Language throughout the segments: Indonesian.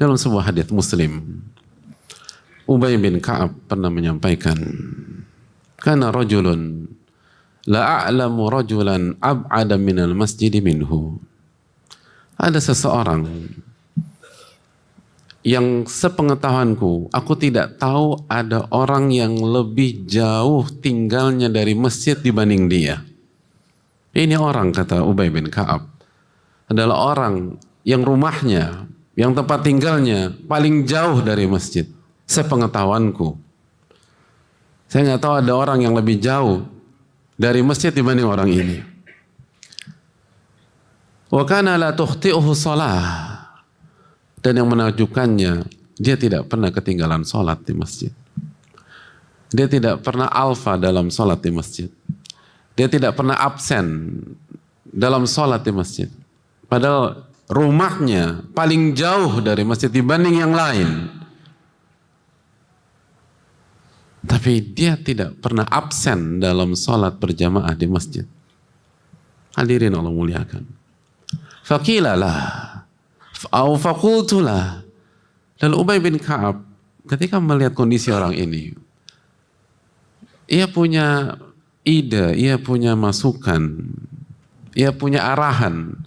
Dalam sebuah hadits Muslim, Ubay bin Ka'ab pernah menyampaikan, kana rajulun la a'lamu rajulan ab'ada minal masjidi minhu. Ada seseorang yang sepengetahuanku, aku tidak tahu ada orang yang lebih jauh tinggalnya dari masjid dibanding dia. Ini orang, kata Ubay bin Ka'ab, adalah orang yang rumahnya, yang tempat tinggalnya paling jauh dari masjid. Sepengetahuanku, saya nggak tahu ada orang yang lebih jauh dari masjid dibanding orang ini. Wa kana la tukhti'uhu shalah. Dan yang menakjubkannya, dia tidak pernah ketinggalan sholat di masjid. Dia tidak pernah alfa dalam sholat di masjid. Dia tidak pernah absen dalam sholat di masjid. Padahal rumahnya paling jauh dari masjid dibanding yang lain. Tapi dia tidak pernah absen dalam sholat berjamaah di masjid. Hadirin Allah muliakan. Faqilalah au faqultulah. Lalu Ubay bin Ka'ab ketika melihat kondisi orang ini, ia punya ide, ia punya masukan, ia punya arahan.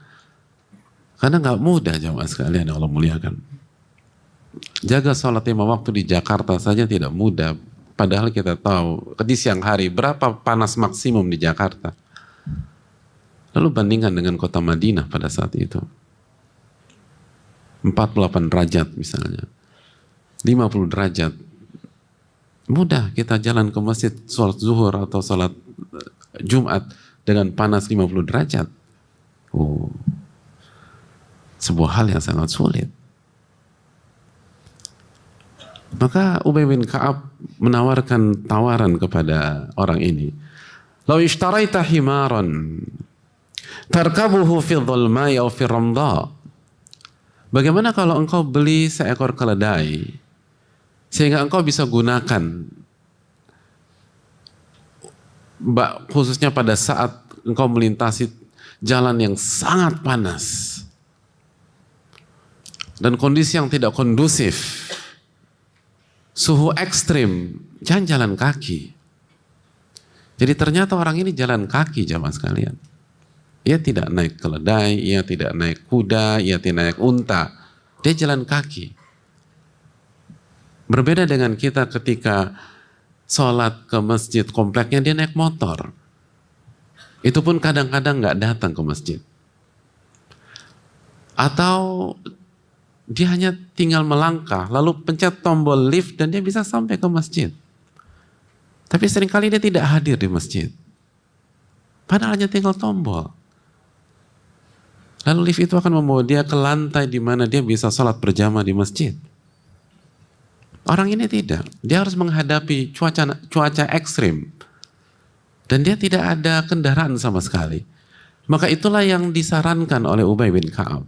Karena nggak mudah jamaah sekalian Allah muliakan. Jaga sholat 5 waktu di Jakarta saja tidak mudah. Padahal kita tahu di siang hari berapa panas maksimum di Jakarta. Lalu bandingkan dengan kota Madinah pada saat itu. 48 derajat misalnya, 50 derajat. Mudah kita jalan ke masjid sholat zuhur atau sholat Jumat dengan panas 50 derajat. Sebuah hal yang sangat sulit. Maka Ubay bin Ka'ab menawarkan tawaran kepada orang ini. Lau ishtaraita himaran tarkabuhu fi dhulmai au fi ramdha. Bagaimana kalau engkau beli seekor keledai sehingga engkau bisa gunakan khususnya pada saat engkau melintasi jalan yang sangat panas dan kondisi yang tidak kondusif, suhu ekstrim, jangan jalan kaki. Jadi ternyata orang ini jalan kaki jamaah sekalian. Ia tidak naik keledai, ia tidak naik kuda, ia tidak naik unta. Dia jalan kaki. Berbeda dengan kita ketika sholat ke masjid kompleknya dia naik motor. Itu pun kadang-kadang nggak datang ke masjid. Atau dia hanya tinggal melangkah, lalu pencet tombol lift dan dia bisa sampai ke masjid. Tapi seringkali dia tidak hadir di masjid. Padahal hanya tinggal tombol. Lalu lift itu akan membawa dia ke lantai di mana dia bisa sholat berjamaah di masjid. Orang ini tidak. Dia harus menghadapi cuaca ekstrim. Dan dia tidak ada kendaraan sama sekali. Maka itulah yang disarankan oleh Ubay bin Ka'ab.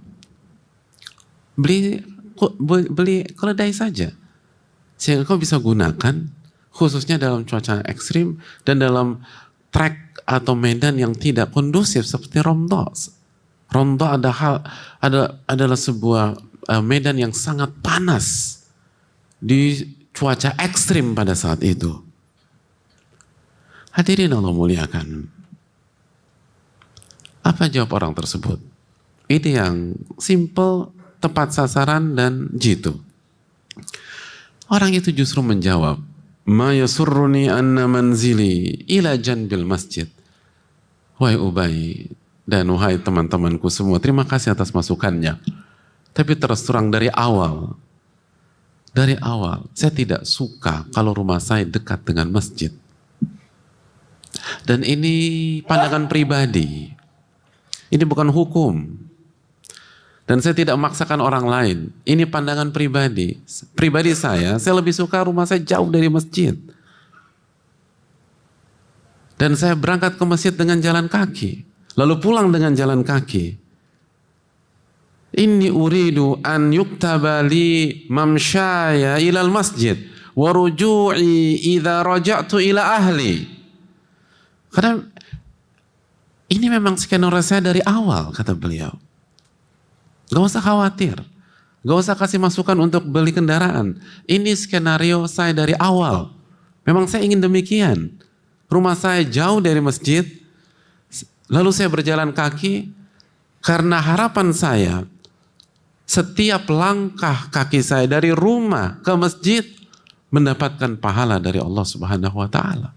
Beli keledai saja. Sehingga kau bisa gunakan khususnya dalam cuaca ekstrim dan dalam trek atau medan yang tidak kondusif seperti Ramdha. Ramdha adalah sebuah medan yang sangat panas di cuaca ekstrim pada saat itu. Hadirin Allah muliakan. Apa jawab orang tersebut? Ini yang simple, tepat sasaran dan jitu. Orang itu justru menjawab, ma yasurruni anna manzili ila janbil masjid. Wahai Ubay dan wahai teman-temanku semua, terima kasih atas masukannya. Tapi terus terang dari awal, saya tidak suka kalau rumah saya dekat dengan masjid. Dan ini pandangan pribadi. Ini bukan hukum. Dan saya tidak memaksakan orang lain. Ini pandangan pribadi. Pribadi saya lebih suka rumah saya jauh dari masjid. Dan saya berangkat ke masjid dengan jalan kaki. Lalu pulang dengan jalan kaki. Inni uridu an yuktaba li mamsyaya ilal masjid wa ruju'i idza raja'tu ila ahli. Karena ini memang skenario saya dari awal, kata beliau. Gak usah khawatir. Gak usah kasih masukan untuk beli kendaraan. Ini skenario saya dari awal. Memang saya ingin demikian. Rumah saya jauh dari masjid, lalu saya berjalan kaki, karena harapan saya, setiap langkah kaki saya dari rumah ke masjid, mendapatkan pahala dari Allah Subhanahu wa Ta'ala.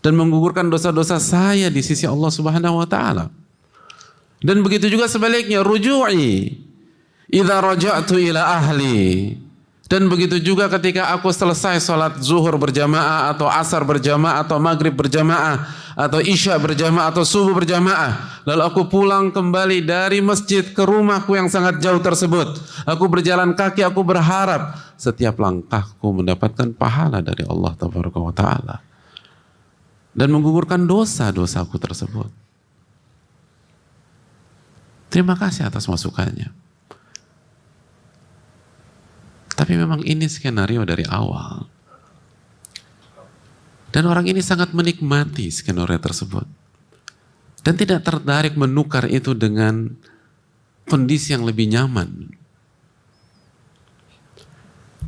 Dan menggugurkan dosa-dosa saya di sisi Allah Subhanahu wa Ta'ala. Dan begitu juga sebaliknya, ruju'i idza raja'tu ila ahli. Dan begitu juga ketika aku selesai sholat zuhur berjamaah, atau asar berjamaah, atau maghrib berjamaah, atau isya berjamaah, atau subuh berjamaah, lalu aku pulang kembali dari masjid ke rumahku yang sangat jauh tersebut, aku berjalan kaki, aku berharap setiap langkahku mendapatkan pahala dari Allah Tabaraka wa Ta'ala dan menggugurkan dosa-dosaku tersebut. Terima kasih atas masukannya. Tapi memang ini skenario dari awal. Dan orang ini sangat menikmati skenario tersebut. Dan tidak tertarik menukar itu dengan kondisi yang lebih nyaman.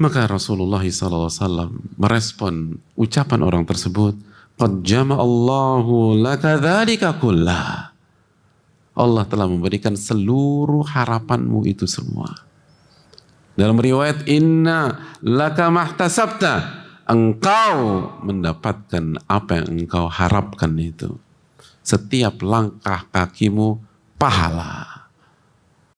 Maka Rasulullah SAW merespon ucapan orang tersebut, "Qad jama'allahu laka dzalika kullah." Allah telah memberikan seluruh harapanmu itu semua. Dalam riwayat, "Inna laka mahtasabta." Engkau mendapatkan apa yang engkau harapkan itu. Setiap langkah kakimu pahala.